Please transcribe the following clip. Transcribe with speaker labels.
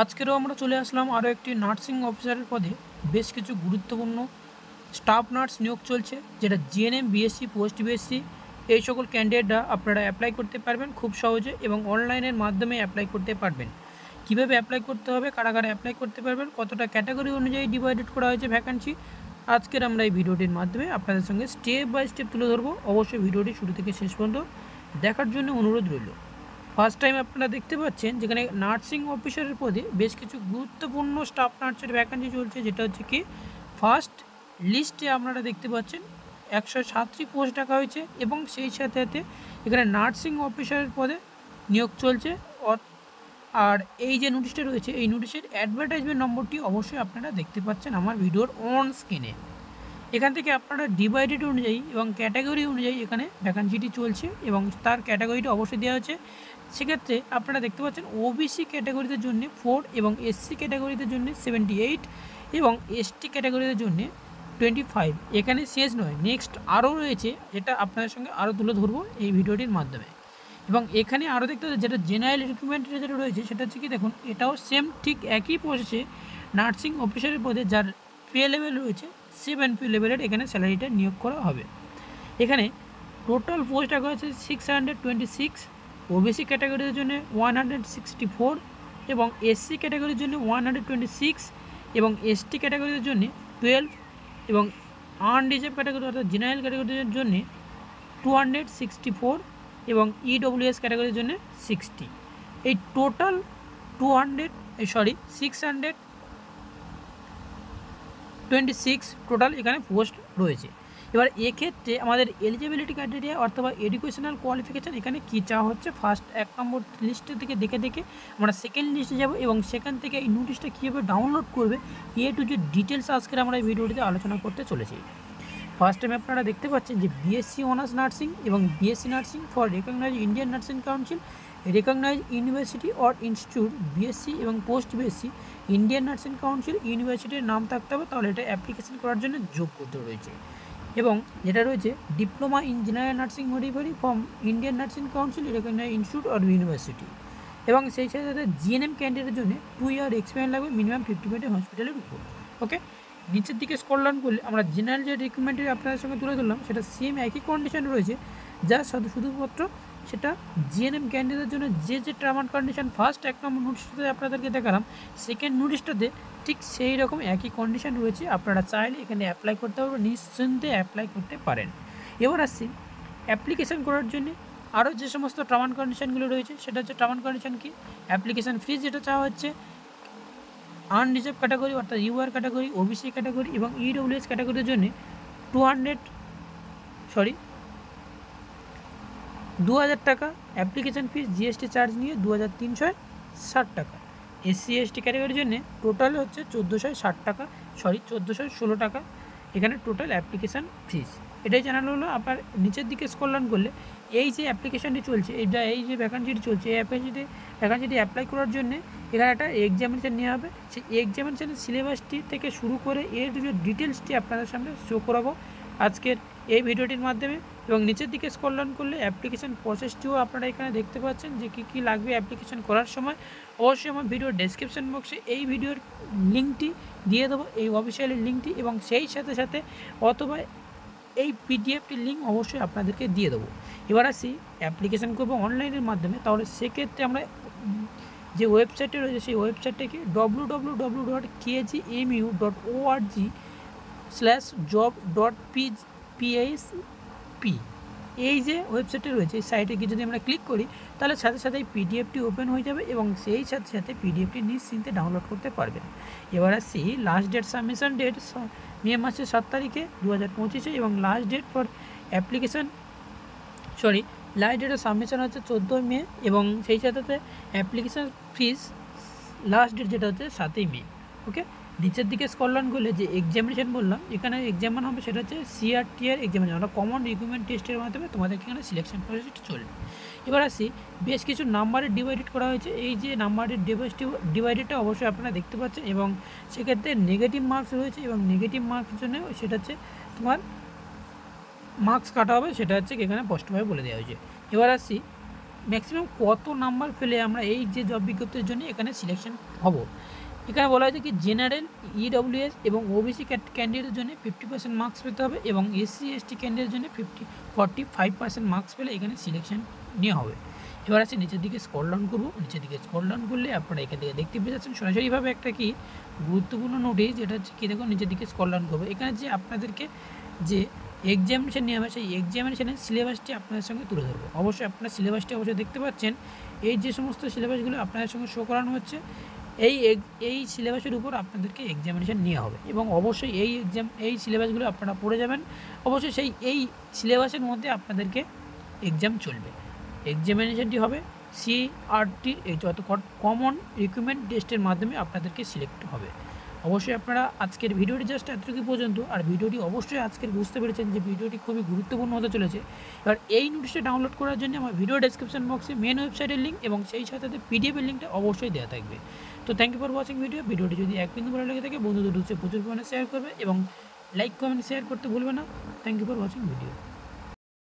Speaker 1: আজকেরও আমরা চলে আসলাম আরও একটি নার্সিং অফিসারের পদে। বেশ কিছু গুরুত্বপূর্ণ স্টাফ নার্স নিয়োগ চলছে, যেটা জিএনএম, বিএসসি, পোস্ট বিএসসি এই সকল ক্যান্ডিডেটরা আপনারা অ্যাপ্লাই করতে পারবেন খুব সহজে এবং অনলাইনের মাধ্যমে অ্যাপ্লাই করতে পারবেন। কীভাবে অ্যাপ্লাই করতে হবে, কারা কারা অ্যাপ্লাই করতে পারবেন, কতটা ক্যাটাগরি অনুযায়ী ডিভাইডেড করা হয়েছে ভ্যাকান্সি, আজকের আমরা এই ভিডিওটির মাধ্যমে আপনাদের সঙ্গে স্টেপ বাই স্টেপ তুলে ধরবো। অবশ্যই ভিডিওটি শুরু থেকে শেষ পর্যন্ত দেখার জন্য অনুরোধ রইল। ফার্স্ট টাইম আপনারা দেখতে পাচ্ছেন যেখানে নার্সিং অফিসারের পদে বেশ কিছু গুরুত্বপূর্ণ স্টাফ নার্সের ভ্যাকান্সি চলছে, যেটা হচ্ছে কি ফার্স্ট লিস্টে আপনারা দেখতে পাচ্ছেন 107টি পোস্ট রাখা হয়েছে এবং সেই সাথে সাথে এখানে নার্সিং অফিসারের পদে নিয়োগ চলছে। আর এই যে নোটিশটা রয়েছে, এই নোটিশের অ্যাডভার্টাইজমেন্ট নম্বরটি অবশ্যই আপনারা দেখতে পাচ্ছেন আমার ভিডিওর অন স্ক্রিনে। এখান থেকে আপনারা ডিভাইডেড অনুযায়ী এবং ক্যাটাগরি অনুযায়ী এখানে ভ্যাকান্সিটি চলছে এবং তার ক্যাটাগরিটা অবশ্যই দেওয়া হচ্ছে। সেক্ষেত্রে আপনারা দেখতে পাচ্ছেন ওবিসি ক্যাটাগরিদের জন্য 4 এবং এসসি ক্যাটাগরিদের জন্য 78 এবং এসটি ক্যাটাগরিদের জন্য 25। এখানে শেষ নয়, নেক্সট আরও রয়েছে, যেটা আপনাদের সঙ্গে আরও তুলে ধরবো এই ভিডিওটির মাধ্যমে। এবং এখানে আরও দেখতে পাচ্ছেন যেটা জেনারেল রিক্রুটমেন্টের যেটা রয়েছে, সেটা হচ্ছে কি দেখুন, এটাও সেম ঠিক একই প্রসেসে নার্সিং অফিসারের পদে যার পে লেভেল রয়েছে 7 পে লেভেলের এখানে স্যালারিটা নিয়োগ করা হবে। এখানে টোটাল পোস্ট রাখা হয়েছে 626, ওবিসি ক্যাটাগরির জন্য 164 এবং এসসি ক্যাটাগরির জন্য 126 এবং এসটি ক্যাটাগরির জন্য 12 এবং আনরিজার্ভ ক্যাটাগরি অর্থাৎ জেনারেল ক্যাটাগরির জন্য 264 এবং ইডব্লিউএস ক্যাটাগরির জন্য 60। এই টোটাল 626 টোটাল এখানে পোস্ট রয়েছে। এবার এক্ষেত্রে আমাদের এলিজিবিলিটি ক্রাইটেরিয়া অথবা এডুকেশনাল কোয়ালিফিকেশান এখানে কী চাওয়া হচ্ছে, ফার্স্ট 1 নম্বর লিস্টের থেকে দেখে আমরা সেকেন্ড লিস্টে যাব এবং সেখান থেকে এই নোটিশটা কীভাবে ডাউনলোড করবে এ টু যে ডিটেলস আজকের আমরা এই ভিডিওটিতে আলোচনা করতে চলেছি। ফার্স্ট টাইম আপনারা দেখতে পাচ্ছেন যে বিএসসি অনার্স নার্সিং এবং BSc nursing for recognise Indian nursing council, recognise university or institute, BSc এবং post BSc Indian nursing council ইউনিভার্সিটির নাম থাকতে হবে, তাহলে এটা অ্যাপ্লিকেশন করার জন্য যোগ্যতা রয়েছে। এবং যেটা রয়েছে diploma in general nursing midwifery from Indian nursing council, recognise institute or university. এবং সেই সাথে সাথে জিএনএম ক্যান্ডিডেটের জন্য 2 ইয়ার এক্সপিরিয়েন্স লাগবে মিনিমাম 50 বেডের হসপিটালের উপর। ওকে, নিচের দিকে স্ক্রল ডাউন করলে আমরা জেনারেল যে রিক্রুটমেন্টের আপনাদের সঙ্গে তুলে ধরলাম সেটা সেম একই কন্ডিশন রয়েছে, যা শুধুমাত্র সেটা জিএনএম ক্যান্ডিডেটের জন্য যে টার্ম অ্যান্ড কন্ডিশন ফার্স্ট 1 নম্বর নোটিশটাতে আপনাদেরকে দেখালাম, সেকেন্ড নোটিশটাতে ঠিক সেই রকম একই কন্ডিশন রয়েছে। আপনারা চাইলে এখানে অ্যাপ্লাই করতে পারবেন, নিশ্চিন্তে অ্যাপ্লাই করতে পারেন। এবার আসছি অ্যাপ্লিকেশান করার জন্য আরও যে সমস্ত টার্ম অ্যান্ড কন্ডিশনগুলো রয়েছে, সেটা হচ্ছে টার্ম অ্যান্ড কন্ডিশন কি, অ্যাপ্লিকেশান ফিজ যেটা চাওয়া হচ্ছে আনরিজার্ভ ক্যাটাগরি অর্থাৎ ইউআর ক্যাটাগরি, ওবিসি ক্যাটাগরি এবং ইডব্লিউএস ক্যাটাগরির জন্য 2000 টাকা অ্যাপ্লিকেশান ফিস, জিএসটি চার্জ নিয়ে 2360 টাকা। এসসি এসটি ক্যাটাগরির জন্য টোটাল হচ্ছে 1416 টাকা এখানে টোটাল অ্যাপ্লিকেশান ফিস। এটাই জানানো হলো। আপনার নিচের দিকে স্ক্রল ডাউন করলে এই যে অ্যাপ্লিকেশানটি চলছে, এই যে ভ্যাকান্সিটি চলছে, এই ভ্যাকান্সিটি অ্যাপ্লাই করার জন্য এখানে একটা এক্সামিনেশান নেওয়া হবে। সেই এক্সামিনেশানের সিলেবাসটি থেকে শুরু করে এর যে ডিটেলসটি আপনাদের সামনে শো করাবো আজকের এই ভিডিওটির মাধ্যমে। এবং নিচের দিকে স্ক্রল ডাউন করলে অ্যাপ্লিকেশান প্রসেসটিও আপনারা এখানে দেখতে পাচ্ছেন যে কী লাগবে অ্যাপ্লিকেশান করার সময়। অবশ্যই আমার ভিডিওর ডেসক্রিপশন বক্সে এই ভিডিওর লিঙ্কটি দিয়ে দেবো, এই অফিসিয়ালি লিঙ্কটি, এবং সেই সাথে সাথে অথবা এই পিডিএফটির লিঙ্ক অবশ্যই আপনাদেরকে দিয়ে দেবো। এবার আসি অ্যাপ্লিকেশান করবো অনলাইনের মাধ্যমে, তাহলে সেক্ষেত্রে আমরা যে ওয়েবসাইটটি রয়েছে সেই ওয়েবসাইটটাকে www.kgmu.org/job.php এই যে ওয়েবসাইটটি রয়েছে এই সাইটে গিয়ে যদি আমরা ক্লিক করি, তাহলে সাথে সাথে এই পিডিএফটি ওপেন হয়ে যাবে এবং সেই সাথে সাথে পিডিএফটি নিশ্চিন্তে ডাউনলোড করতে পারবেন। এবার আসছি last date, submission date May মাসের 7 তারিখে 2025 এবং last date for application last ডেটের সাবমিশন হচ্ছে 14 মে এবং সেই সাথে সাথে অ্যাপ্লিকেশান ফিস লাস্ট ডেট যেটা হচ্ছে 7 মে। ওকে, নিচের দিকে স্ক্রল ডাউন করলে যে এক্সামিনেশান বললাম, এখানে এক্সামিন হবে সেটা হচ্ছে সিআরটিআর এক্সামিনেশান, আমরা কমন রিক্রুটমেন্ট টেস্টের মাধ্যমে তোমাদেরকে এখানে সিলেকশন প্রসেসটি চলবে। এবার আসি বেশ কিছু নাম্বারে ডিভাইডেড করা হয়েছে। এই যে নাম্বারের ডিভাইডেডটা অবশ্যই আপনারা দেখতে পাচ্ছেন এবং সেক্ষেত্রে নেগেটিভ মার্কস রয়েছে এবং নেগেটিভ মার্কসের জন্য সেটা হচ্ছে তোমার মার্কস কাটা হবে, সেটা হচ্ছে এখানে স্পষ্টভাবে বলে দেওয়া হয়েছে। এবার আসছি ম্যাক্সিমাম কত নাম্বার পেলে আমরা এই যে জব বিজ্ঞপ্তির জন্য এখানে সিলেকশন হব। এখানে বলা হয়েছে কি জেনারেল, ইডব্লিউএস এবং ওবিসি ক্যান্ডিডেটের জন্য 50% মার্কস পেতে হবে এবং এসসি এসটি ক্যান্ডিডেটের জন্য 45% মার্কস পেলে এখানে সিলেকশন নেওয়া হবে। এবার আছে নিচের দিকে স্ক্রল ডাউন করবো। নিচের দিকে স্ক্রল ডাউন করলে আপনারা এখান থেকে দেখতে পেয়ে যাচ্ছেন সরাসরিভাবে একটা কি গুরুত্বপূর্ণ নোটিশ, যেটা হচ্ছে কী দেখুন নিচের দিকে স্ক্রল ডাউন করবো। এখানে যে আপনাদেরকে যে এক্সামিনেশন নেওয়া হবে সেই এক্সামিনেশনের সিলেবাসটি আপনাদের সঙ্গে তুলে ধরবো। অবশ্যই আপনারা সিলেবাসটি অবশ্যই দেখতে পাচ্ছেন। এই যে সমস্ত সিলেবাসগুলো আপনাদের সঙ্গে শো করানো হচ্ছে এই সিলেবাসের উপর আপনাদেরকে এক্সামিনেশন নেওয়া হবে এবং অবশ্যই এই সিলেবাসগুলো আপনারা পড়ে যাবেন। অবশ্যই এই সিলেবাসের মধ্যে আপনাদেরকে এক্সাম চলবে। এক্সামিনেশনটি হবে সিআরটির এই যত কমন রিক্রুটমেন্ট টেস্টের মাধ্যমে আপনাদেরকে সিলেক্ট হবে। অবশ্যই আপনারা আজকের ভিডিওটি জাস্ট এতটুকু পর্যন্ত। আর ভিডিওটি অবশ্যই আজকের বুঝতে পেরেছেন যে ভিডিওটি খুবই গুরুত্বপূর্ণ হতে চলেছে। এবার এই নোটিশটা ডাউনলোড করার জন্য আমার ভিডিও ডেসক্রিপশন বক্সে মেন ওয়েবসাইটের লিঙ্ক এবং সেই সাথে পিডিএফের লিঙ্কটা অবশ্যই দেওয়া থাকবে। তো থ্যাংক ইউ ফর ওয়াচিং ভিডিওটি যদি এক বিন্দু ভালো লেগে থাকে বন্ধুদের প্রচুর পরিমাণে শেয়ার করবে এবং লাইক কমেন্ট শেয়ার করতে ভুলবে না। Thank you for watching video.